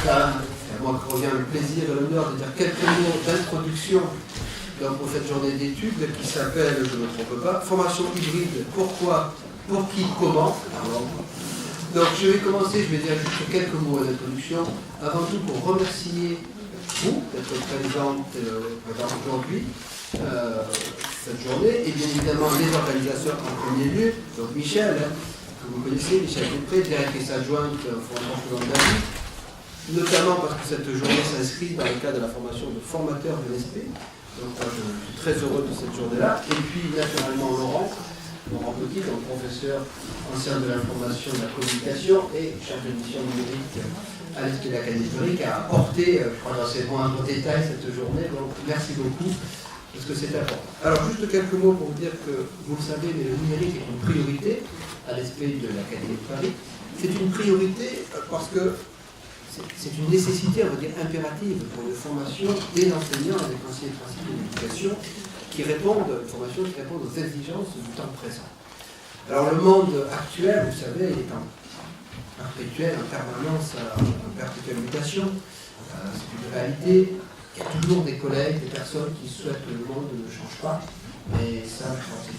à moi qui revient le plaisir et l'honneur de dire quelques mots d'introduction pour cette journée d'études qui s'appelle, je ne me trompe pas, formation hybride, pourquoi, pour qui, comment. Donc je vais commencer, je vais dire juste quelques mots d'introduction, avant tout pour remercier vous d'être présente aujourd'hui, cette journée, et bien évidemment les organisateurs en premier lieu, donc Michel, que vous connaissez, Michel Dupré, directrice adjointe Fondation Cheval de la Vie, notamment parce que cette journée s'inscrit dans le cadre de la formation de formateurs de l'ESP. Donc moi, je suis très heureux de cette journée-là. Et puis naturellement Laurent Petit, donc professeur ancien de l'information et de la communication et chef de mission numérique à l'ESP de l'Académie, qui a apporté, je crois dans ses moindres détails, cette journée. Donc merci beaucoup, parce que c'est important. Alors juste quelques mots pour vous dire que, vous le savez, mais le numérique est une priorité à l'ESP de l'Académie de Paris. C'est une priorité parce que c'est une nécessité, on va dire, impérative pour une formation des enseignants et des conseillers principaux d'éducation qui répondent aux exigences du temps présent. Alors le monde actuel, vous savez, est en perpétuelle, en permanence, en perpétuelle mutation. C'est une réalité. Il y a toujours des collègues, des personnes qui souhaitent que le monde ne change pas. Et ça, je pense que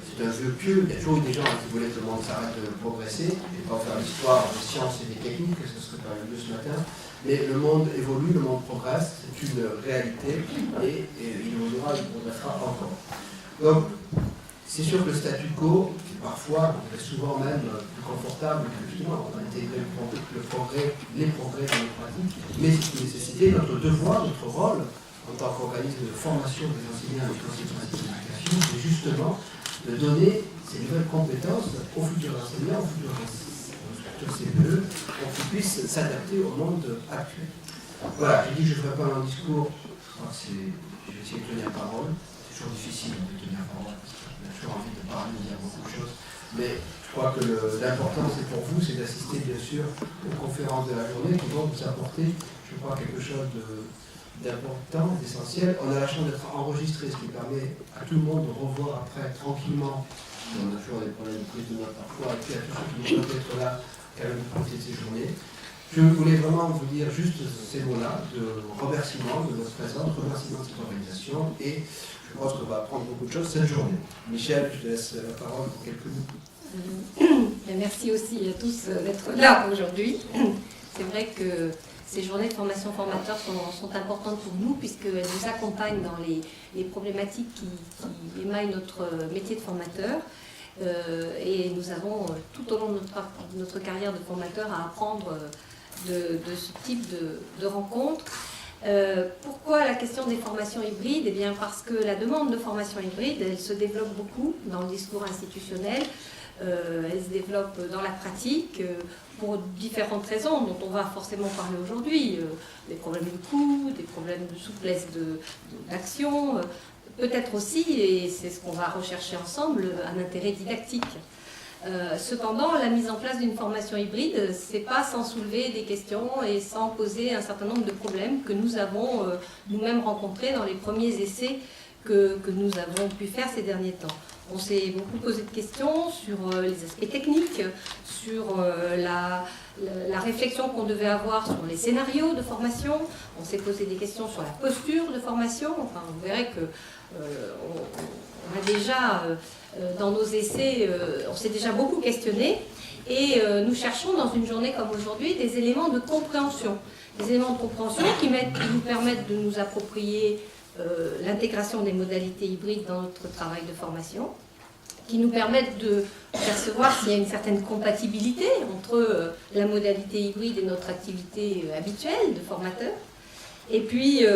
c'est un vœu pieux. Il y a toujours eu des gens qui voulaient que le monde s'arrête de progresser. Je ne vais pas faire l'histoire des sciences et des techniques, ce serait pas mieux ce matin. Mais le monde évolue, le monde progresse, c'est une réalité et il évoluera, il progressera encore. Donc, c'est sûr que le statu quo, parfois, est souvent même plus confortable que justement, on a intégré les progrès démocratiques, mais c'est une nécessité, notre devoir, notre rôle en tant qu'organisme de formation des enseignants et des conseillers principaux d'éducation, c'est justement de donner ces nouvelles compétences aux futurs enseignants, aux futurs CPE, pour qu'ils puissent s'adapter au monde actuel. Voilà, j'ai dit que je ne ferai pas un discours, je crois que je vais essayer de tenir parole, c'est toujours difficile de tenir parole, parce qu'on a toujours envie de parler, de dire beaucoup de choses, mais je crois que l'important c'est pour vous, c'est d'assister bien sûr aux conférences de la journée qui vont vous apporter, je crois, quelque chose d'important, d'essentiel. On a la chance d'être enregistré, ce qui permet à tout le monde de revoir après tranquillement. On a toujours des problèmes de prise de notes parfois, et puis à tous ceux qui vont peut-être être là, quand même profiter de ces journées. Je voulais vraiment vous dire juste ces mots-là de remerciement de votre présence, remerciement de cette organisation, et je pense qu'on va apprendre beaucoup de choses cette journée. Michel, je te laisse la parole pour quelques mots. Merci aussi à tous d'être là aujourd'hui. C'est vrai que ces journées de formation formateur sont importantes pour nous puisqu'elles nous accompagnent dans les problématiques qui émaillent notre métier de formateur. Et nous avons tout au long de notre carrière de formateur à apprendre de ce type de rencontres. Pourquoi la question des formations hybrides? Eh bien parce que la demande de formation hybride, elle se développe beaucoup dans le discours institutionnel. Elle se développe dans la pratique pour différentes raisons dont on va forcément parler aujourd'hui. Des problèmes de coût, des problèmes de souplesse d'action, peut-être aussi, et c'est ce qu'on va rechercher ensemble, un intérêt didactique. Cependant, la mise en place d'une formation hybride, c'est pas sans soulever des questions et sans poser un certain nombre de problèmes que nous avons nous-mêmes rencontrés dans les premiers essais que nous avons pu faire ces derniers temps. On s'est beaucoup posé de questions sur les aspects techniques, sur la réflexion qu'on devait avoir sur les scénarios de formation. On s'est posé des questions sur la posture de formation. Enfin, vous verrez que on a déjà, dans nos essais, on s'est déjà beaucoup questionné. Et nous cherchons, dans une journée comme aujourd'hui, des éléments de compréhension. Des éléments de compréhension qui nous permettent de nous approprier l'intégration des modalités hybrides dans notre travail de formation, qui nous permettent de percevoir s'il y a une certaine compatibilité entre la modalité hybride et notre activité habituelle de formateur, et puis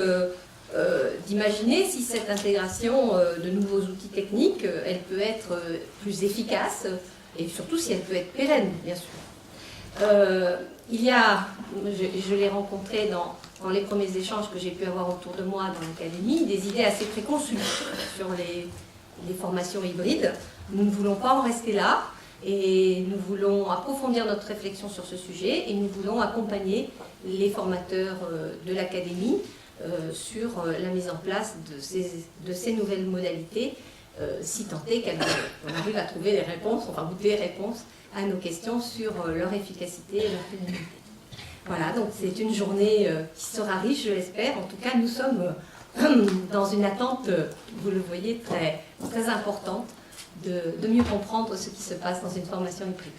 d'imaginer si cette intégration de nouveaux outils techniques, elle peut être plus efficace, et surtout si elle peut être pérenne, bien sûr. Il y a, je l'ai rencontré dans les premiers échanges que j'ai pu avoir autour de moi dans l'académie, des idées assez préconçues sur les formations hybrides. Nous ne voulons pas en rester là et nous voulons approfondir notre réflexion sur ce sujet et nous voulons accompagner les formateurs de l'académie sur la mise en place de ces nouvelles modalités, si tant est qu'on arrive à trouver des réponses, enfin des réponses à nos questions sur leur efficacité et leur pérennité. Voilà, donc c'est une journée qui sera riche, je l'espère. En tout cas, nous sommes dans une attente, vous le voyez, très, très importante de mieux comprendre ce qui se passe dans une formation hybride.